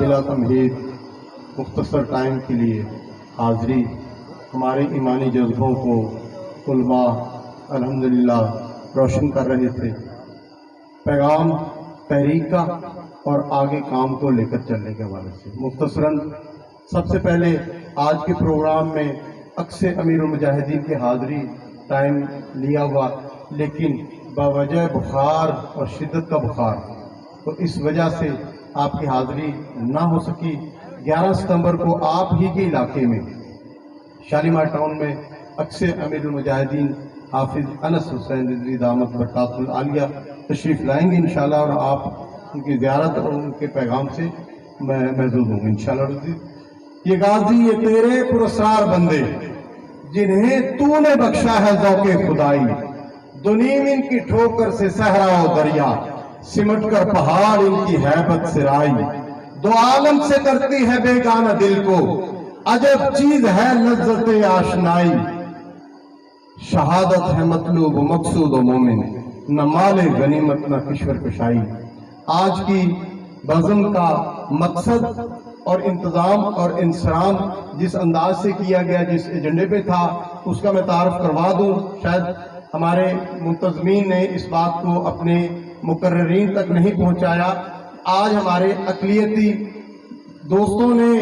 بلا تمہید مختصر ٹائم کے لیے حاضری ہمارے ایمانی جذبوں کو علماء الحمدللہ روشن کر رہے تھے، پیغام تحریک کا اور آگے کام کو لے کر چلنے کے حوالے سے۔ مختصراً سب سے پہلے آج کے پروگرام میں اکثر امیر المجاہدین کی حاضری ٹائم لیا ہوا، لیکن باوجہ بخار اور شدت کا بخار، تو اس وجہ سے آپ کی حاضری نہ ہو سکی۔ 11 ستمبر کو آپ ہی کے علاقے میں شالیمار ٹاؤن میں اکثر امیر المجاہدین حافظ انس حسین رضوی دامت برکاتہ العالیہ تشریف لائیں گے انشاءاللہ، اور آپ ان کی زیارت اور ان کے پیغام سے میں محظوظ ہوں گا انشاءاللہ۔ یہ غازی یہ تیرے پراسرار بندے جنہیں تو نے بخشا ہے ذوق خدائی، دنیم ان کی ٹھوکر سے صحرا و دریا، سمٹ کر پہاڑ ان کی ہیبت سے رائی، دو عالم سے کرتی ہے بیگانہ دل کو، عجب چیز ہے لذت آشنائی، شہادت ہے مطلوب و مقصود و مومن، نہ مال غنیمت نہ کشور کشائی۔ آج کی بزم کا مقصد اور انتظام اور انصرام جس انداز سے کیا گیا، جس ایجنڈے پہ تھا، اس کا میں تعارف کروا دوں۔ شاید ہمارے منتظمین نے اس بات کو اپنے مقررین تک نہیں پہنچایا۔ آج ہمارے اقلیتی دوستوں نے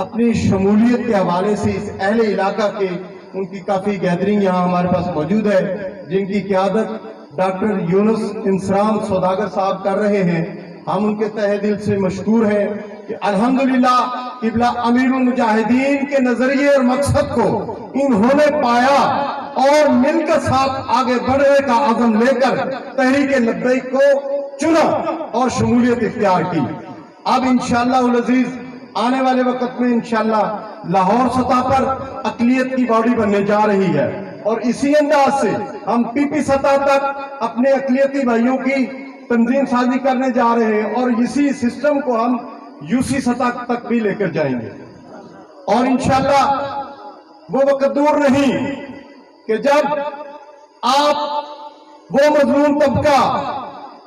اپنی شمولیت کے حوالے سے اس اہل علاقہ کے ان کی کافی گیدرنگ یہاں ہمارے پاس موجود ہے، جن کی قیادت ڈاکٹر یونس انسرام سوداگر صاحب کر رہے ہیں۔ ہم ان کے تہہ دل سے مشکور ہیں کہ الحمدللہ قبلہ امیر المجاہدین کے نظریے اور مقصد کو انہوں نے پایا اور مل کر ساتھ آگے بڑھنے کا عزم لے کر تحریک لبیک کو چنا اور شمولیت اختیار کی۔ اب انشاءاللہ العزیز آنے والے وقت میں انشاءاللہ لاہور سطح پر اقلیت کی باڈی بننے جا رہی ہے، اور اسی انداز سے ہم پی پی سطح تک اپنے اقلیتی بھائیوں کی تنظیم سازی کرنے جا رہے ہیں، اور اسی سسٹم کو ہم یو سی سطح تک بھی لے کر جائیں گے۔ اور انشاءاللہ وہ وقت دور نہیں کہ جب آپ وہ مظلوم طبقہ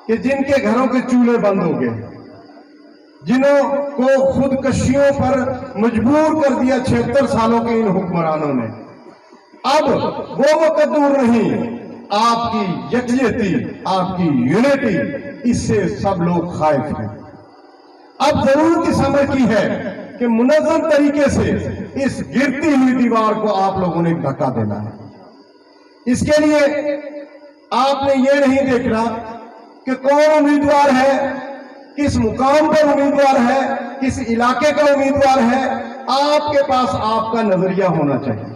کہ جن کے گھروں کے چولہے بند ہو گئے، جنہوں کو خودکشیوں پر مجبور کر دیا 76 سالوں کے ان حکمرانوں نے، اب وہ وقت دور نہیں، آپ کی یکجہتی، آپ کی یونٹی، اس سے سب لوگ خائف ہیں۔ اب ضرورت اس امر کی ہے کہ منظم طریقے سے اس گرتی ہوئی دیوار کو آپ لوگوں نے دھکا دینا ہے۔ اس کے لیے آپ نے یہ نہیں دیکھنا کہ کون امیدوار ہے، کس مقام پر امیدوار ہے، کس علاقے کا امیدوار ہے۔ آپ کے پاس آپ کا نظریہ ہونا چاہیے،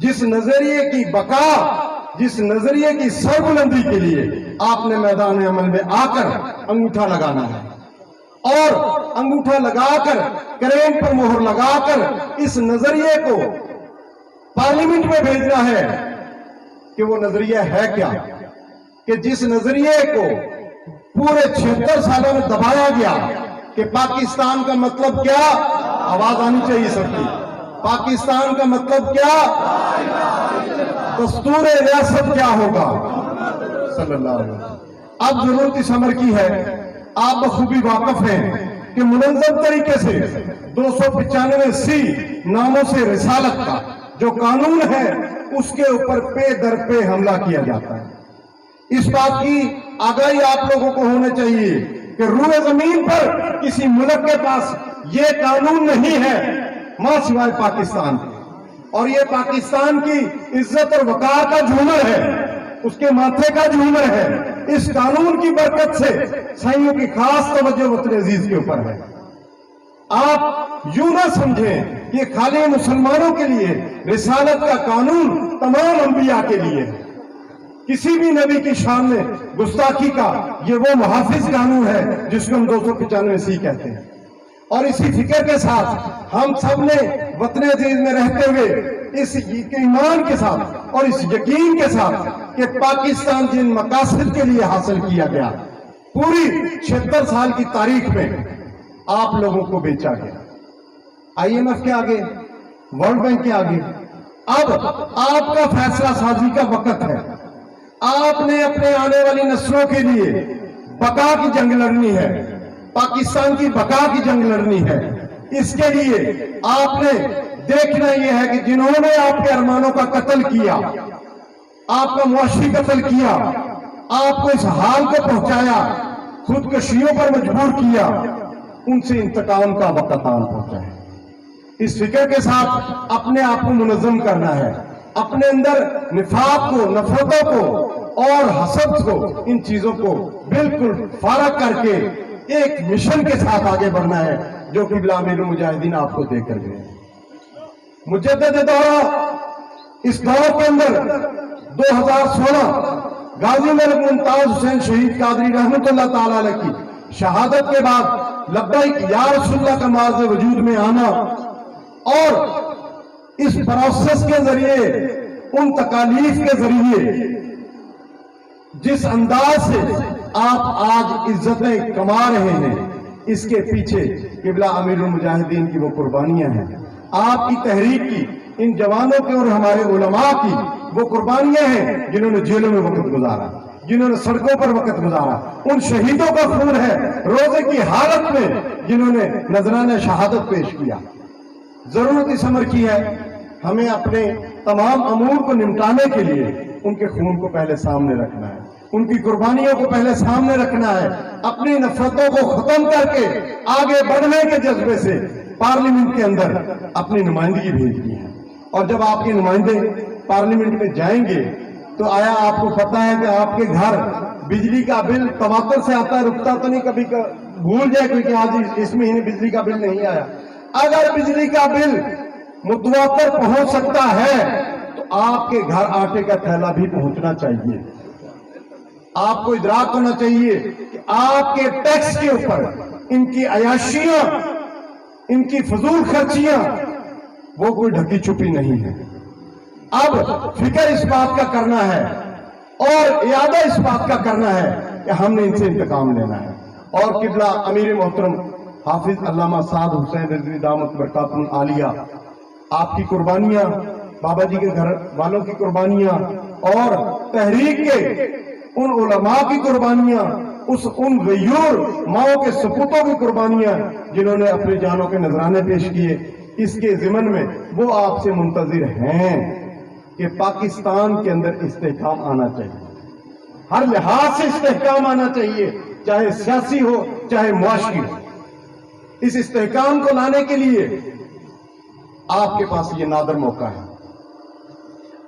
جس نظریے کی بقا، جس نظریے کی سربلندی کے لیے آپ نے میدان عمل میں آ کر انگوٹھا لگانا ہے، اور انگوٹھا لگا کر کرین پر مہر لگا کر اس نظریے کو پارلیمنٹ میں بھیجنا ہے کہ وہ نظریہ ہے کیا، کہ جس نظریے کو پورے 76 سالوں میں دبایا گیا کہ پاکستان کا مطلب کیا، آواز آنی چاہیے سب کی، پاکستان کا مطلب کیا، دستور ریاست کیا ہوگا، صلی اللہ علیہ وسلم۔ اب ضرورت اس امر کی ہے، آپ بخوبی واقف ہیں کہ منظم طریقے سے 295C ناموں سے رسالت کا جو قانون ہے اس کے اوپر پے در پے حملہ کیا جاتا ہے۔ اس بات کی آگاہی آپ لوگوں کو ہونا چاہیے کہ روئے زمین پر کسی ملک کے پاس یہ قانون نہیں ہے ماں سوائے پاکستان کے، اور یہ پاکستان کی عزت اور وقار کا جھومر ہے، اس کے ماتھے کا جھومر ہے۔ اس قانون کی برکت سے سائیوں کی خاص توجہ وطن عزیز کے اوپر ہے۔ آپ یوں نہ سمجھیں کہ خالی مسلمانوں کے لیے رسالت کا قانون تمام انبیاء کے لیے ہے۔ کسی بھی نبی کی شان میں گستاخی کا یہ وہ محافظ قانون ہے جس کو ہم 295C کہتے ہیں۔ اور اسی فکر کے ساتھ ہم سب نے وطن عزیز میں رہتے ہوئے اس ایمان کے ساتھ اور اس یقین کے ساتھ کہ پاکستان جن مقاصد کے لیے حاصل کیا گیا، پوری 76 سال کی تاریخ میں آپ لوگوں کو بیچا گیا، IMF کے آگے، ورلڈ بینک کے آگے۔ اب آپ کا فیصلہ سازی کا وقت ہے، آپ نے اپنے آنے والی نسلوں کے لیے بقا کی جنگ لڑنی ہے۔ पाकिस्तान की बका की जंग लड़नी है। इसके लिए आपने देखना यह है कि जिन्होंने आपके अरमानों का कत्ल किया, आपका मुआशी कत्ल किया, आपको इस हाल को पहुंचाया, खुदकुशियों पर मजबूर किया, उनसे इंतकाम का वक्त आन पहुंचा है। इस फिक्र के साथ अपने आप को मुनज़्ज़म करना है, अपने अंदर निफाक को, नफरतों को और हसद को, इन चीजों को बिल्कुल फारग करके एक मिशन के साथ आगे बढ़ना है, जो कि अमीरुल मुजाहिदीन आपको देकर गए। मुजद्दिद दौरा इस दौर के अंदर 2016 गाजी मलिक मुमताज हुसैन शहीद कादरी रहमतुल्लाह ताला अलैह की शहादत के बाद लब्बैक या रसूलल्लाह का मार्ज़ वजूद में आना और इस प्रोसेस के जरिए, उन तकालीफ के जरिए जिस अंदाज से आप आज इज्जतें कमा रहे हैं, इसके पीछे क़िबला अमीरुल मुजाहिदीन की वो कुर्बानियां हैं। आपकी तहरीक की, इन जवानों के और हमारे उलमा की वो कुर्बानियां हैं जिन्होंने जेलों में वक्त गुजारा, जिन्होंने सड़कों पर वक्त गुजारा। उन शहीदों का खून है रोजे की हालत में जिन्होंने नजराना शहादत पेश किया। जरूरत इस अमर की है, हमें अपने तमाम अमूर को निपटाने के लिए उनके खून को पहले सामने रखना है, उनकी कुर्बानियों को पहले सामने रखना है, अपनी नफरतों को खत्म करके आगे बढ़ने के जज्बे से पार्लियामेंट के अंदर अपनी नुमाइंदगी भेजनी है। और जब आपके नुमाइंदे पार्लियामेंट में जाएंगे तो आया आपको पता है कि आपके घर बिजली का बिल तवातुर से आता है, रुकता तो नहीं, कभी भूल जाए क्योंकि आज इस महीने बिजली का बिल नहीं आया। अगर बिजली का बिल मुतवातर पहुंच सकता है तो आपके घर आटे का थैला भी पहुंचना चाहिए। आपको इदराक होना चाहिए कि आपके टैक्स के ऊपर इनकी अयाशियां, इनकी फजूल खर्चियां, वो कोई ढकी छुपी नहीं है। अब फिक्र इस बात का करना है और इरादा इस बात का करना है कि हमने इनसे इंतकाम लेना है। और क़िबला अमीर मोहतरम हाफिज अल्लामा साद हुसैन रिजवी दामत बरकातुल आलिया, आपकी कुर्बानियां, बाबा जी के घर वालों की कुर्बानियां और तहरीक के उन उलमा की कुर्बानियां, उन गयूर माओं के सपूतों की कुर्बानियां जिन्होंने अपनी जानों के नजराने पेश किए, इसके ज़िमन में वो आपसे मुंतजिर हैं कि पाकिस्तान के अंदर इस्तेहकाम आना चाहिए, हर लिहाज से इस्तेहकाम आना चाहिए, चाहे सियासी हो चाहे मुआशी हो। इस इस्तेहकाम को लाने के लिए आपके पास ये नादर मौका है।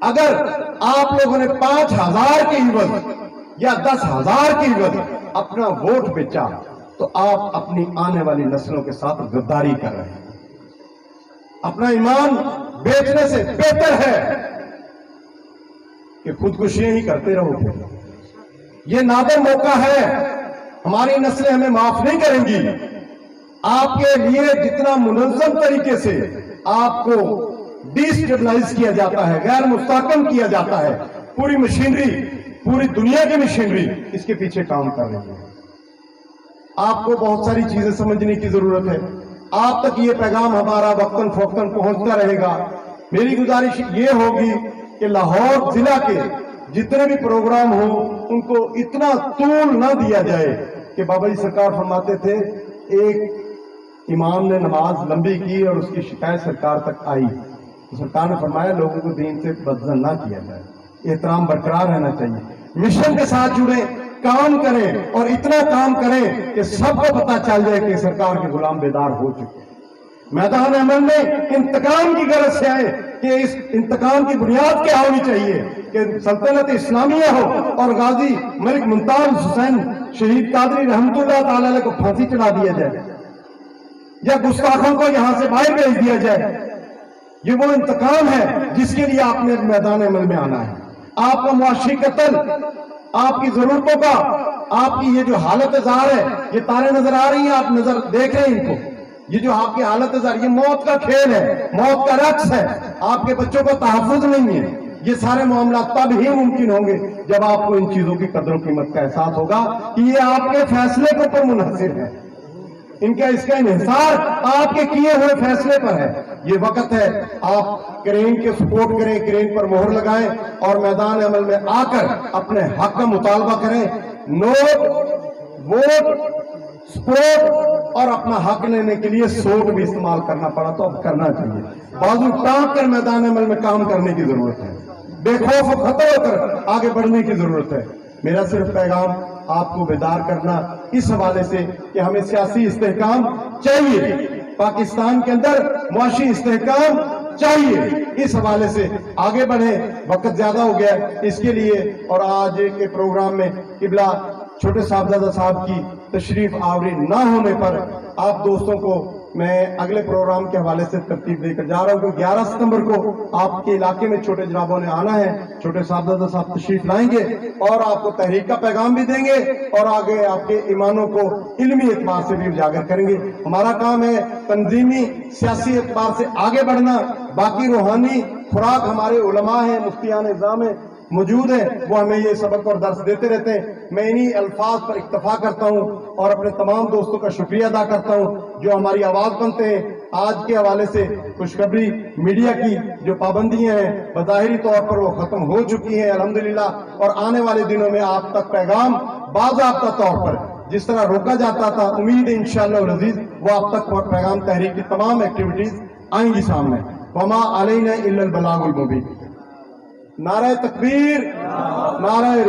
अगर आप लोगों ने 5,000 के इवज या 10,000 के इवज अपना वोट बेचा तो आप अपनी आने वाली नस्लों के साथ गद्दारी कर रहे हैं। अपना ईमान बेचने से बेहतर है कि खुदकुशियां ही करते रहो। ये नादर मौका है, हमारी नस्लें हमें माफ नहीं करेंगी। आपके लिए जितना मुनज़्ज़म तरीके से आपको डिस्टेबलाइज किया जाता है, गैर मुस्तहकम किया जाता है, पूरी मशीनरी, पूरी दुनिया की मशीनरी इसके पीछे काम कर रही है। आपको बहुत सारी चीजें समझने की जरूरत है। आप तक ये पैगाम हमारा वक्तन फौक्तन पहुंचता रहेगा। मेरी गुजारिश ये होगी कि लाहौर जिला के जितने भी प्रोग्राम हो उनको इतना तूल ना दिया जाए कि बाबा जी सरकार फरमाते थे, एक इमाम ने नमाज लंबी की और उसकी शिकायत सरकार तक आई तो सरकार ने फरमाया लोगों को दीन से बदजन ना किया जाए, एहतराम बरकरार रहना चाहिए, मिशन के साथ जुड़े, काम करें और इतना काम करें कि सबको पता चल जाए कि सरकार के गुलाम बेदार हो चुके हैं। मैदान अमल में इंतकाम की गरज से आए कि इस इंतकाम की बुनियाद क्या होनी चाहिए कि सल्तनत इस्लामिया हो और गाजी मलिक मुमताज हुसैन शहीद कादरी रहमतुल्लाह ताला अलैह को फांसी चढ़ा दिया जाए या गुस्ताखों को यहां से बाहर भेज दिया जाए। ये वो इंतकाम है जिसके लिए आपने मैदान अमल में आना है। आपका मुआशी कत्ल, आपकी जरूरतों का, आपकी ये जो हालत ज़ार है, ये तारे नजर आ रही हैं, आप नजर देख रहे हैं इनको, ये जो आपकी हालत ज़ार, ये मौत का खेल है, मौत का रक्स है। आपके बच्चों का तहफ़्फ़ुज़ नहीं है। ये सारे मामला तब ही मुमकिन होंगे जब आपको इन चीजों की कदर कीमत का एहसास होगा कि ये आपके फैसले के ऊपर मुनहसिर है, इनका इसका इन्हिसार आपके किए हुए फैसले पर है। ये वक्त है आप क्रेन के सपोर्ट करें, क्रेन पर मोहर लगाएं और मैदान अमल में आकर अपने हक का मुतालबा करें। नोट, वोट, सपोर्ट और अपना हक लेने के लिए सोट भी इस्तेमाल करना पड़ा, तो अब करना चाहिए। बाजू टांग कर मैदान अमल में काम करने की जरूरत है, बेखौफ खतर होकर आगे बढ़ने की जरूरत है। मेरा सिर्फ पैगाम आपको बेदार करना इस हवाले से कि हमें सियासी इस्तेहकाम चाहिए, पाकिस्तान के अंदर मुआशी इस्तेहकाम चाहिए, इस हवाले से आगे बढ़े। वक्त ज्यादा हो गया इसके लिए, और आज के प्रोग्राम में किबला छोटे साहबजादा साहब की तशरीफ आवरी ना होने पर आप दोस्तों को मैं अगले प्रोग्राम के हवाले से तरतीब देकर जा रहा हूं कि 11 सितंबर को आपके इलाके में छोटे जनाबों ने आना है, छोटे साहबजादा साहब तशरीफ लाएंगे और आपको तहरीक का पैगाम भी देंगे और आगे आपके ईमानों को इल्मी एतबार से भी उजागर करेंगे। हमारा काम है तंजीमी सियासी एतबार से आगे बढ़ना, बाकी रूहानी खुराक हमारे उलमा हैं, मुफ्तियान निज़ाम है मौजूद है, वो हमें ये सबक और दर्स देते रहते हैं। मैं इन्हीं अल्फाज पर इक्तफा करता हूँ और अपने तमाम दोस्तों का शुक्रिया अदा करता हूँ जो हमारी आवाज बनते हैं। आज के हवाले से खुशखबरी, मीडिया की जो पाबंदियां हैं बज़ाहिरी तौर पर वो खत्म हो चुकी हैं अल्हम्दुलिल्लाह, और आने वाले दिनों में आप तक पैगाम बाज़ाब्ता तौर पर जिस तरह रोका जाता था, उम्मीद है इंशाअल्लाह वल अज़ीज़ वो आप तक पैगाम तहरीक की तमाम एक्टिविटीज आएंगी सामने। वमा अलैना इल्लल बलागुल मुबीन। नारे तकबीर, नारे